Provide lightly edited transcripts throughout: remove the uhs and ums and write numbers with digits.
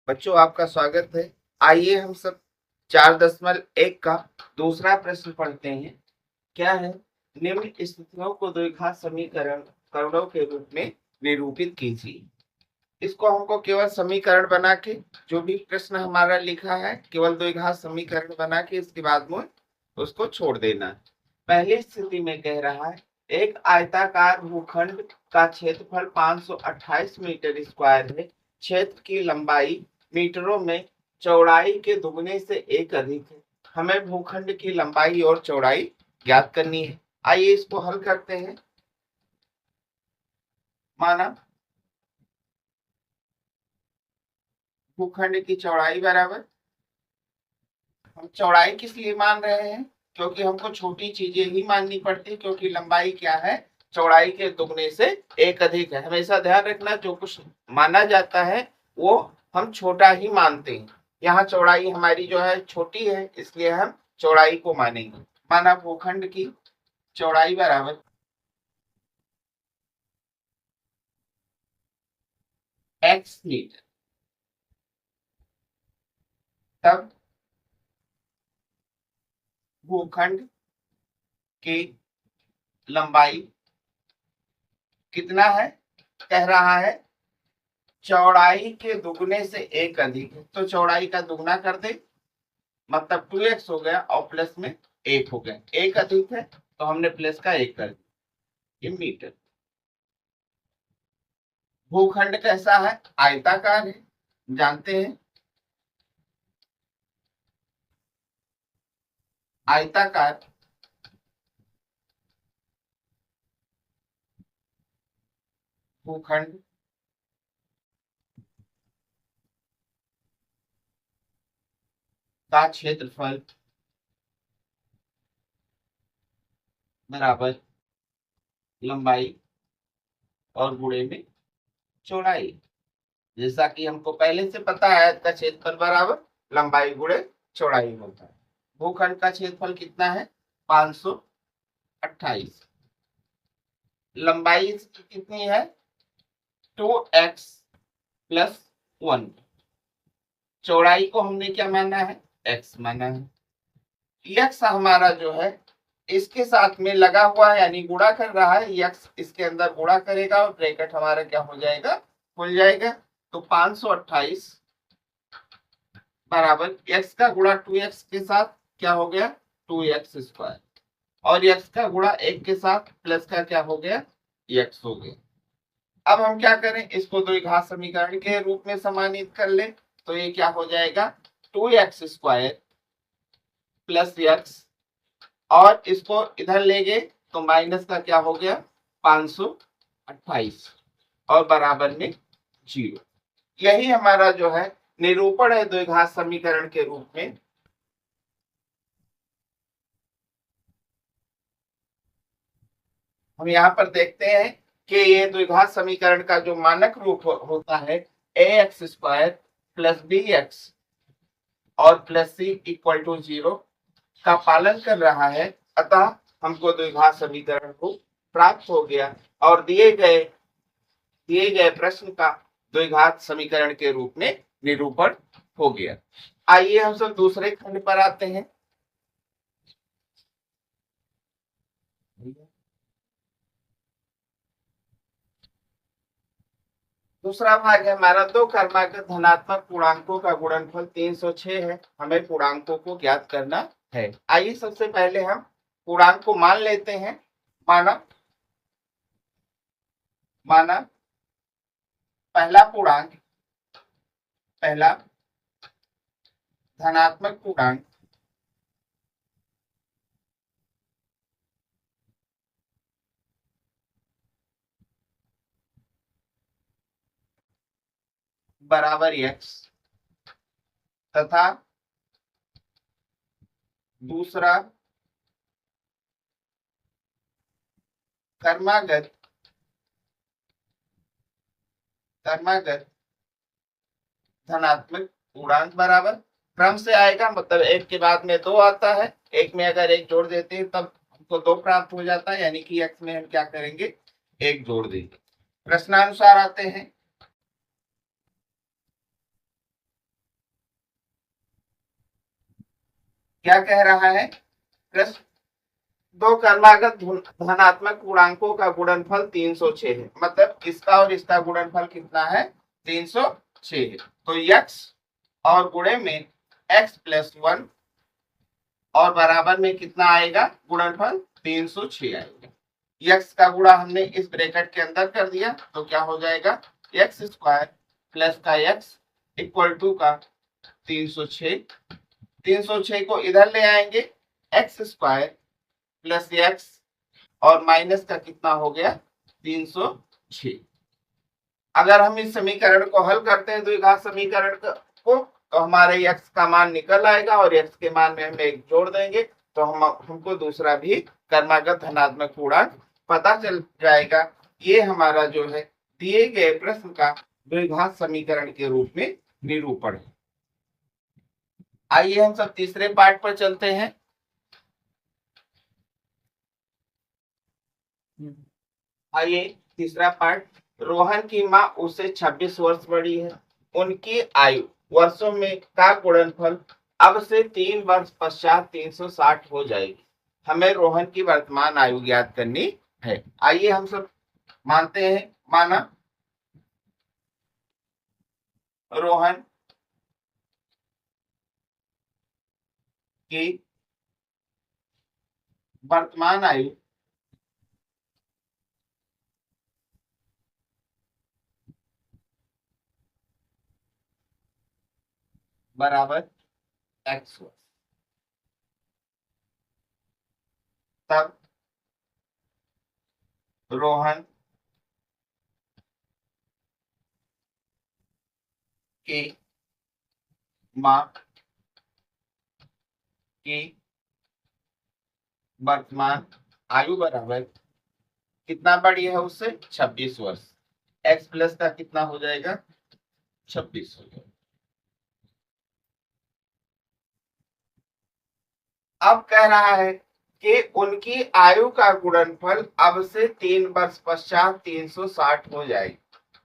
बच्चों आपका स्वागत है। आइए हम सब 4.1 का दूसरा प्रश्न पढ़ते हैं। क्या है? निम्न स्थितियों को द्विघात समीकरणों के रूप में निरूपित कीजिए। इसको हमको केवल समीकरण बना के, जो भी प्रश्न हमारा लिखा है केवल द्विघात समीकरण बना के इसके बाद में उसको छोड़ देना है। पहली स्थिति में कह रहा है एक आयताकार भूखंड का क्षेत्रफल 528 मीटर स्क्वायर है। क्षेत्र की लंबाई मीटरों में, चौड़ाई के दुगने से एक अधिक है। हमें भूखंड की लंबाई और चौड़ाई ज्ञात करनी है। आइए इसको हल करते हैं। माना भूखंड की चौड़ाई बराबर, हम चौड़ाई किस लिए मान रहे हैं? क्योंकि हमको छोटी चीजें ही माननी पड़ती है, क्योंकि लंबाई क्या है? चौड़ाई के दुगने से एक अधिक है। हमेशा ध्यान रखना, जो कुछ माना जाता है वो हम छोटा ही मानते हैं। यहाँ चौड़ाई हमारी जो है छोटी है, इसलिए हम चौड़ाई को मानेंगे। माना भूखंड की चौड़ाई बराबर x मीटर, तब भूखंड की लंबाई कितना है? कह रहा है चौड़ाई के दुगने से एक अधिक है, तो चौड़ाई का दुगना कर दे, मतलब 2x हो गया और प्लस में एक हो गया। एक अधिक है तो हमने प्लस का एक कर दिया। ये मीटर। भूखंड कैसा है? आयताकार है, जानते हैं। आयताकार भूखंड का क्षेत्रफल बराबर लंबाई और गुणे में चौड़ाई। जैसा कि हमको पहले से पता है, इसका क्षेत्रफल बराबर लंबाई गुणे चौड़ाई होता है। भूखंड का क्षेत्रफल कितना है? 528। लंबाई इसकी कितनी है? 2x plus 1। चौड़ाई को हमने क्या माना है? x माना है। x हमारा जो है इसके साथ में लगा हुआ है, यानी गुणा कर रहा है। x इसके अंदर गुणा करेगा और ब्रैकेट हमारा क्या हो जाएगा? खुल जाएगा। तो 528 बराबर x का गुणा 2x के साथ क्या हो गया? 2x स्क्वायर, और x का गुणा 1 के साथ प्लस का क्या हो गया? x हो गया। अब हम क्या करें? इसको द्विघात समीकरण के रूप में समानित कर ले, तो ये क्या हो जाएगा? 2x स्क्वायर प्लस x, और इसको इधर ले गए तो माइनस का क्या हो गया? 528 और बराबर में 0। यही हमारा जो है निरूपण है द्विघात समीकरण के रूप में। हम यहाँ पर देखते हैं कि ये द्विघात समीकरण का जो मानक रूप होता है ax स्क्वायर प्लस bx और प्लस c इक्वल टू 0 का पालन कर रहा है। अतः हमको द्विघात समीकरण को प्राप्त हो गया और दिए गए प्रश्न का द्विघात समीकरण के रूप में निरूपण हो गया। आइए हम सब दूसरे खंड पर आते हैं। दूसरा भाग है हमारा, दो क्रमागत धनात्मक पूर्णांकों का गुणनफल 306 है। हमें पूर्णांकों को ज्ञात करना है। आइए सबसे पहले हम पूर्णांक को मान लेते हैं। माना माना पहला पूर्णांक, पहला धनात्मक पूर्णांक बराबर x तथा दूसरा क्रमागत धनात्मक पूर्णांक बराबर, क्रम से आएगा, मतलब एक के बाद में दो आता है। एक में अगर एक जोड़ देते हैं तब हमको दो प्राप्त हो जाता है, यानी कि x में हम क्या करेंगे? एक जोड़ देंगे। प्रश्नानुसार आते हैं। क्या कह रहा है प्रश्न, दो क्रमागत धनात्मक पूर्णांकों का गुणनफल 306 है, मतलब इसका और इसका गुणनफल कितना है 306 है। तो x और गुणे में x प्लस 1 और बराबर में कितना आएगा गुणनफल 306 आएगा। x का गुणा हमने इस ब्रैकेट के अंदर कर दिया तो क्या हो जाएगा x स्क्वायर प्लस का x इक्वल टू का 306, 306 को इधर ले आएंगे x स्क्वायर प्लस x और माइनस का कितना हो गया 306। अगर हम इस समीकरण को हल करते हैं द्विघात समीकरण को तो हमारे x का मान निकल आएगा और x के मान में हम एक जोड़ देंगे तो हमको दूसरा भी क्रमागत धनात्मक पूर्णांक पता चल जाएगा। ये हमारा जो है दिए गए प्रश्न का द्विघात समीकरण के रूप में निरूपण है। आइए हम सब तीसरे पार्ट पर चलते हैं। आइए तीसरा पार्ट, रोहन की माँ उससे 26 वर्ष बड़ी है, उनकी आयु वर्षों में का गुणनफल अब से 3 वर्ष पश्चात 360 हो जाएगी। हमें रोहन की वर्तमान आयु ज्ञात करनी है। आइए हम सब मानते हैं, माना रोहन की वर्तमान आयु बराबर x वर्ष, तब रोहन की माँ की वर्तमान आयु बराबर कितना बड़ी है उससे 26 वर्ष, x प्लस का कितना हो जाएगा 26 हो जाएगा। अब कह रहा है कि उनकी आयु का गुणनफल अब से 3 वर्ष पश्चात 360 हो जाएगी,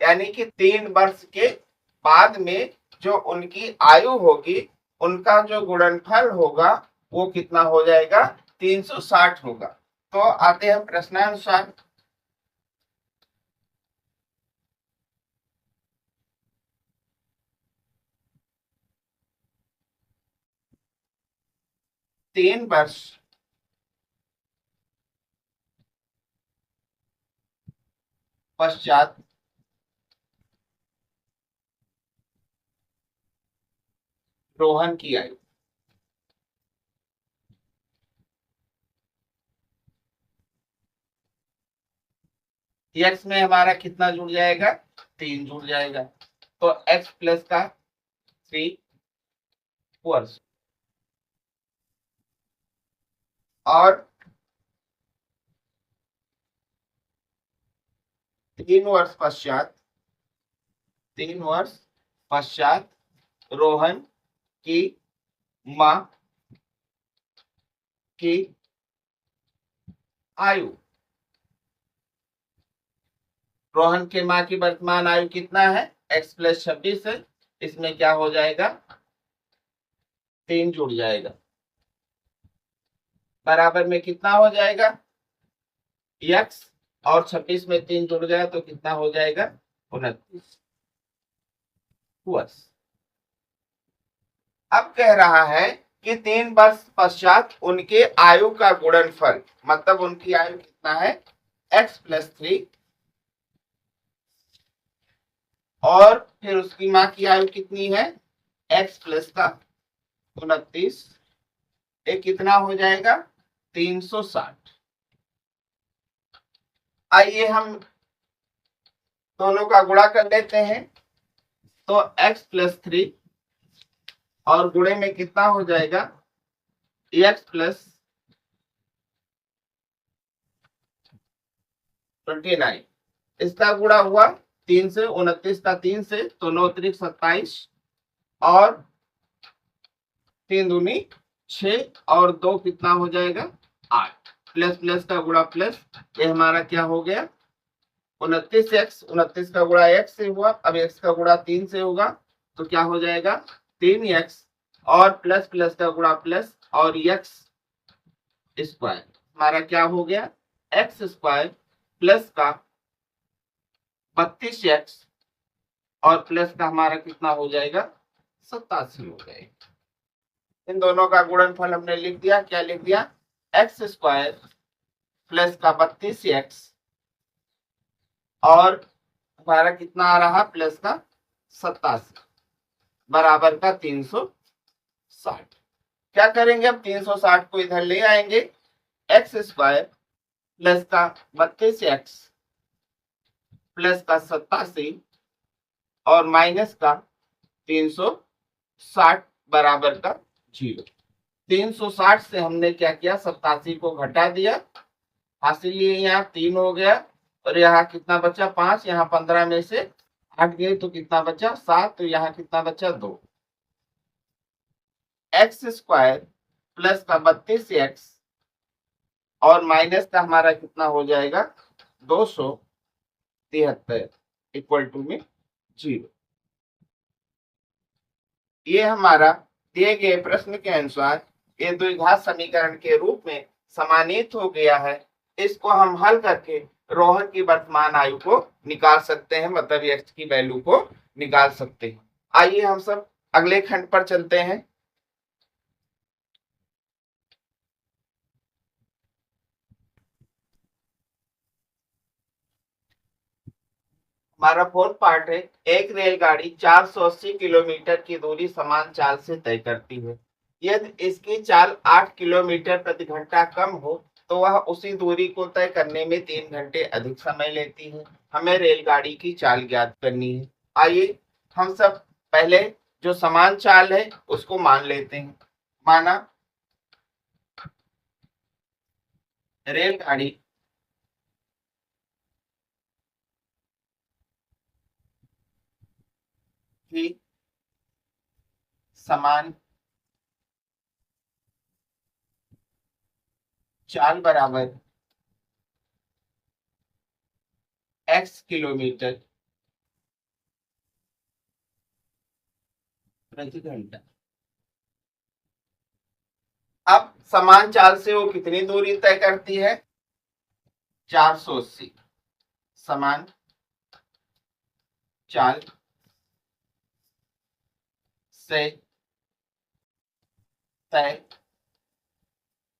यानी कि 3 वर्ष के बाद में जो उनकी आयु होगी उनका जो गुणनफल होगा वो कितना हो जाएगा 360 होगा। तो आते हैं प्रश्नानुसार। तीन वर्ष पश्चात रोहन की आयु, x में हमारा कितना जुड़ जाएगा 3 जुड़ जाएगा, तो x प्लस का 3 वर्ष और 3 वर्ष पश्चात रोहन की माँ की आयु, रोहन के माँ की वर्तमान आयु कितना है x प्लस 26 है, इसमें क्या हो जाएगा 3 जुड़ जाएगा, बराबर में कितना हो जाएगा x और 26 में 3 जुड़ गया तो कितना हो जाएगा 29 वर्ष। अब कह रहा है कि 3 वर्ष पश्चात उनके आयु का गुणनफल, मतलब उनकी आयु कितना है x प्लस 3 और फिर उसकी माँ की आयु कितनी है x प्लस का 29, ये कितना हो जाएगा 360। आइए हम दोनों का गुणा कर लेते हैं, तो x प्लस 3 और गुणे में कितना हो जाएगा x प्लस 29, इसका गुणा हुआ 3 से 29 का 3 से तो 9 त्रिक 27 और 3 दूनी 6 और 2 कितना हो जाएगा 8, प्लस प्लस का गुणा प्लस, ये हमारा क्या हो गया 29x, 29 का गुणा x से हुआ, अब x का गुणा 3 से होगा तो क्या हो जाएगा 3x और प्लस प्लस का गुणा प्लस और एक्स स्क्वायर, हमारा क्या हो गया, एक्स स्क्वायर प्लस का 32x और प्लस का हमारा कितना हो जाएगा, 87 हो जाएगा। इन दोनों का गुणनफल हमने लिख दिया, क्या लिख दिया, एक्स स्क्वायर प्लस का 32x और हमारा कितना आ रहा, प्लस का 87 बराबर का 360। क्या करेंगे, अब 360 को इधर ले आएंगे, एक्स स्क्वायर प्लस का 32x प्लस का 87 और माइनस का 360 बराबर का 0। 360 से हमने क्या किया, 87 को घटा दिया, हासिल ये यहाँ 3 हो गया और यहाँ कितना बचा 5, यहाँ 15 में से 8 गए तो कितना बचा 7, तो यहाँ कितना बचा 2। एक्स स्क्वायर प्लस का 32x और माइनस का हमारा कितना हो जाएगा 273 इक्वल टू में 0। ये हमारा दिए गए प्रश्न के अनुसार ये द्विघात समीकरण के रूप में समानीत हो गया है। इसको हम हल करके रोहन की वर्तमान आयु को निकाल सकते हैं, मतलब एक्स की वैल्यू को निकाल सकते हैं। आइए हम सब अगले खंड पर चलते हैं। हमारा फोर्थ पार्ट है, एक रेलगाड़ी 480 किलोमीटर की दूरी समान चाल से तय करती है। यदि इसकी चाल 8 किलोमीटर प्रति घंटा कम हो तो वह उसी दूरी को तय करने में 3 घंटे अधिक समय लेती है। हमें रेलगाड़ी की चाल ज्ञात करनी है। आइए हम सब पहले जो समान चाल है उसको मान लेते हैं। माना रेलगाड़ी की समान चाल बराबर x किलोमीटर प्रति घंटा। अब समान चाल से वो कितनी दूरी तय करती है, 480 समान चाल से तय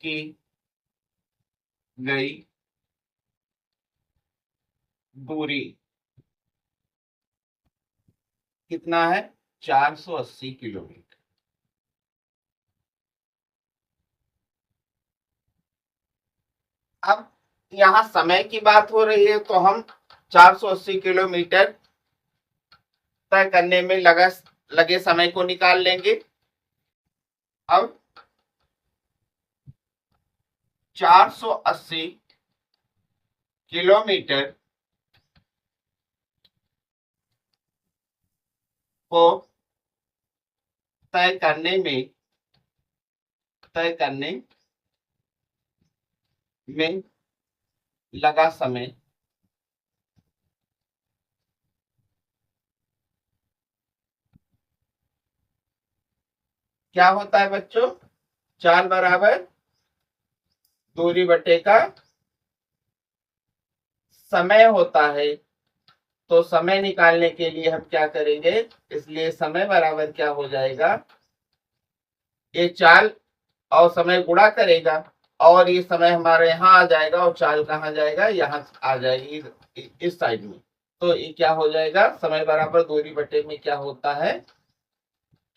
की गई दूरी कितना है, 480 किलोमीटर। अब यहाँ समय की बात हो रही है तो हम 480 किलोमीटर तय करने में लगे समय को निकाल लेंगे। अब 480 किलोमीटर को तय करने में लगा समय क्या होता है बच्चों, चाल बराबर दूरी बटे का समय होता है। तो समय निकालने के लिए हम क्या करेंगे, इसलिए समय बराबर क्या हो जाएगा, ये चाल और समय गुणा करेगा और ये समय हमारे यहाँ आ जाएगा और चाल कहाँ जाएगा, यहाँ आ जाएगी इस साइड में। तो ये क्या हो जाएगा, समय बराबर दूरी बटे में क्या होता है,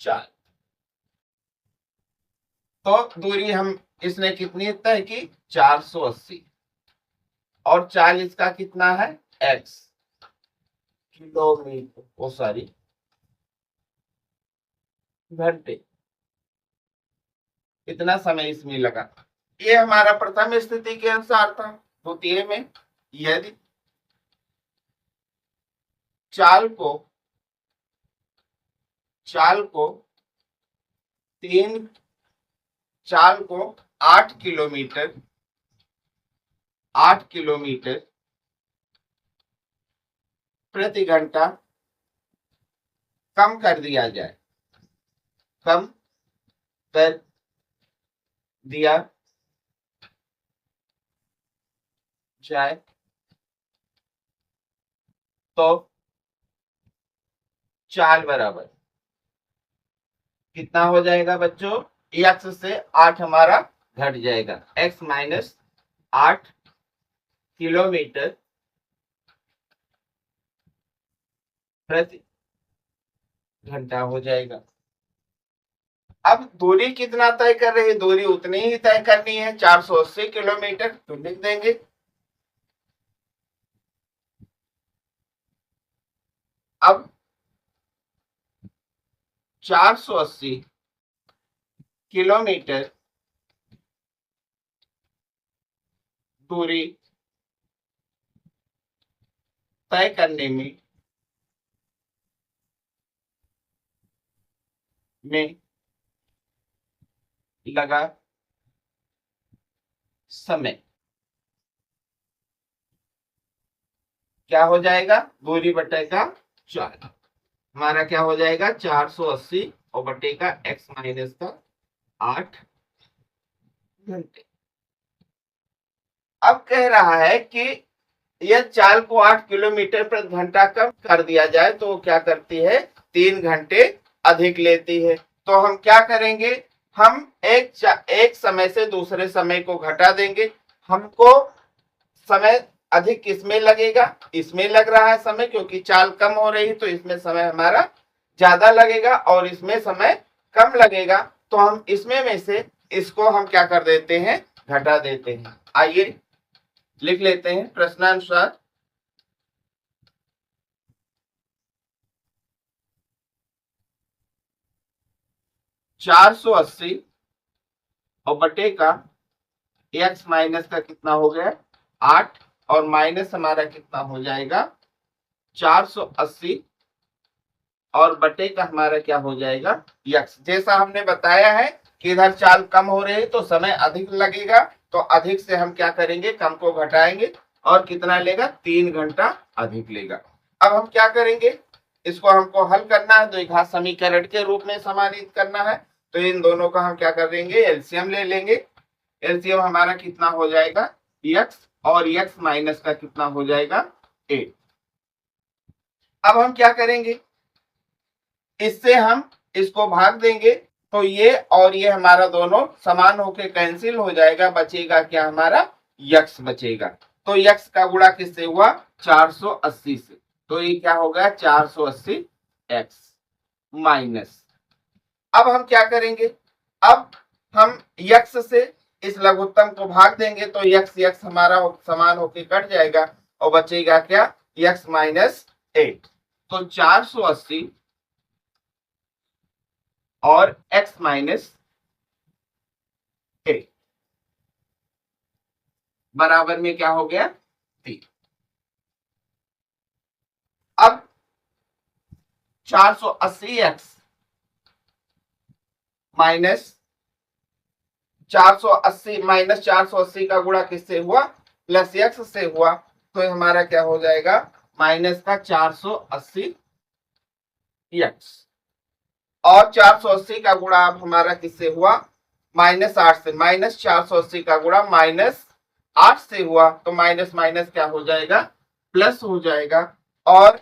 चाल। तो दूरी हम इसने कितनी तय की, 480 और चाल इसका कितना है, x किलोमीटर, ओ सॉरी घंटे, इतना समय इसमें लगा। ये हमारा प्रथम स्थिति के अनुसार था। द्वितीय में यदि चाल को 8 किलोमीटर प्रति घंटा कम कर दिया जाए, कम कर दिया जाए तो चाल बराबर कितना हो जाएगा बच्चों? x से 8 हमारा घट जाएगा, x माइनस 8 किलोमीटर प्रति घंटा हो जाएगा। अब दूरी कितना तय कर रहे हैं? दूरी उतनी ही तय करनी है, 480 किलोमीटर, तो लिख देंगे। अब 480 किलोमीटर दूरी तय करने में लगा समय क्या हो जाएगा? दूरी बटे का 4, हमारा क्या हो जाएगा? 480 और बटे का x माइनस का 8 घंटे। अब कह रहा है कि यह चाल को 8 किलोमीटर प्रति घंटा कम कर दिया जाए तो क्या करती है? 3 घंटे अधिक लेती है। तो हम क्या करेंगे? हम एक समय से दूसरे समय को घटा देंगे। हमको समय अधिक किसमें लगेगा? इसमें लग रहा है समय, क्योंकि चाल कम हो रही तो इसमें समय हमारा ज्यादा लगेगा और इसमें समय कम लगेगा। तो हम इसमें में से इसको हम क्या कर देते हैं? घटा देते हैं। आइए लिख लेते हैं प्रश्नानुसार। चार सौ अस्सी और बटे का x माइनस का कितना हो गया? 8 और माइनस हमारा कितना हो जाएगा? 480 और बटे का हमारा क्या हो जाएगा? x। जैसा हमने बताया है कि इधर चाल कम हो रही है तो समय अधिक लगेगा, तो अधिक से हम क्या करेंगे? कम को घटाएंगे और कितना लेगा? 3 घंटा अधिक लेगा। अब हम क्या करेंगे? इसको हमको हल करना है, द्विघात समीकरण के रूप में समानित करना है। तो इन दोनों का हम क्या कर देंगे? एलसीएम ले लेंगे। एलसीएम हमारा कितना हो जाएगा? x और x माइनस का कितना हो जाएगा? 8। अब हम क्या करेंगे? इससे हम इसको भाग देंगे तो ये और ये हमारा दोनों समान होके कैंसिल हो जाएगा। बचेगा क्या? हमारा x बचेगा। तो x का गुणा किससे हुआ? 480 से। तो ये क्या हो गया? 480 x माइनस। अब हम क्या करेंगे? अब हम x से इस लघुत्तम को भाग देंगे तो x हमारा समान होके कट जाएगा और बचेगा क्या? x minus 8। तो 480 और x माइनस 8 बराबर में क्या हो गया? 3। अब 480x माइनस 480 माइनस 480 का गुणा किससे हुआ? प्लस x से हुआ। तो हमारा क्या हो जाएगा? माइनस का 480 x और 480 का गुणा अब हमारा किससे हुआ? माइनस 8 से। माइनस 480 का गुणा माइनस 8 से हुआ तो माइनस माइनस क्या हो जाएगा? प्लस हो जाएगा। और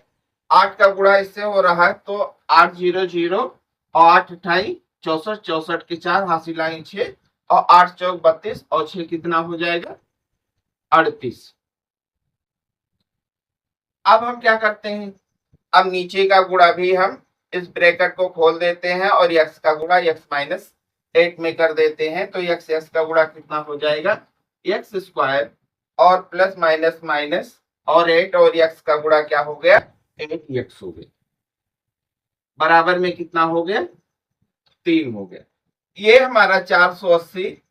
8 का गुणा इससे हो रहा है तो 8 0 0 और 8 28 64 64 के 4 हासिल आए 6 और 8 चौक 32 और 6 कितना हो जाएगा? 38। अब हम क्या करते हैं? अब नीचे का गुणा भी हम इस ब्रैकेट को खोल देते हैं और x का गुणा x माइनस 8 में कर देते हैं। तो x का गुणा कितना हो जाएगा? x स्क्वायर और प्लस माइनस माइनस और 8 और x का गुणा क्या हो गया? 8x हो गया। बराबर में कितना हो गया? 3 हो गया। ये हमारा 480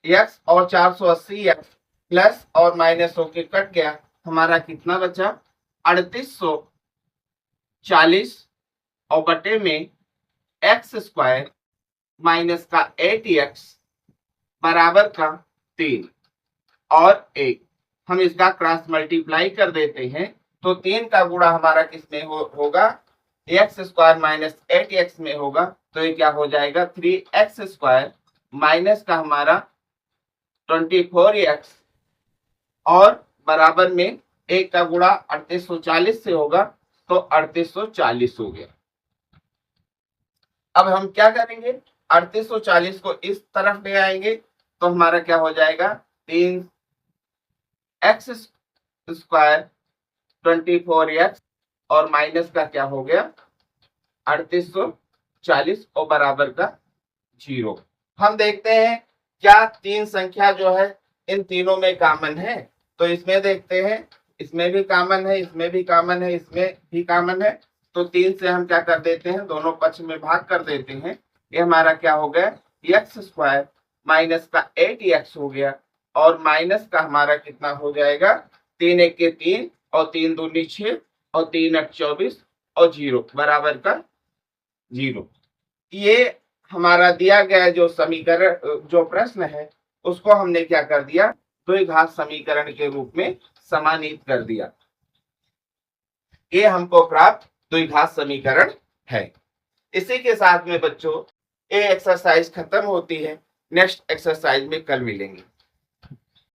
x और 480 x प्लस और माइनस होके कट गया। हमारा कितना बचा? 3840 और बटे में x स्क्वायर माइनस का 8x बराबर का 3 और 1। हम इसका क्रॉस मल्टीप्लाई कर देते हैं तो 3 का गुणा हमारा किसमें होगा? एक्स स्क्वायर माइनस 8x में होगा। तो ये क्या हो जाएगा? 3x स्क्वायर माइनस का हमारा 24x और बराबर में 1 का गुणा 3840 से होगा तो 3840 हो गया। अब हम क्या करेंगे, 3840 को इस तरफ ले आएंगे तो हमारा क्या हो जाएगा, 3x स्क्वायर 24x और माइनस का क्या हो गया 3840 और बराबर का 0। हम देखते हैं क्या तीन संख्या जो है इन तीनों में कॉमन है, तो इसमें देखते हैं, इसमें भी कॉमन है, इसमें भी कॉमन है, इसमें भी कॉमन है, तो 3 से हम क्या कर देते हैं, दोनों पक्ष में भाग कर देते हैं। ये हमारा क्या हो गया, एक्स स्क्वायर माइनस का 8x हो गया और माइनस का हमारा कितना हो जाएगा, 3 1 के 3 और 3 दूनी 6 और 3 8 24 और 0 बराबर का 0। ये हमारा दिया गया जो समीकरण, जो प्रश्न है, उसको हमने क्या कर दिया, द्विघात समीकरण के रूप में समानित कर दिया। ये हमको प्राप्त द्विघात समीकरण है। इसी के साथ में बच्चों ये एक्सरसाइज खत्म होती है। नेक्स्ट एक्सरसाइज में कल मिलेंगे।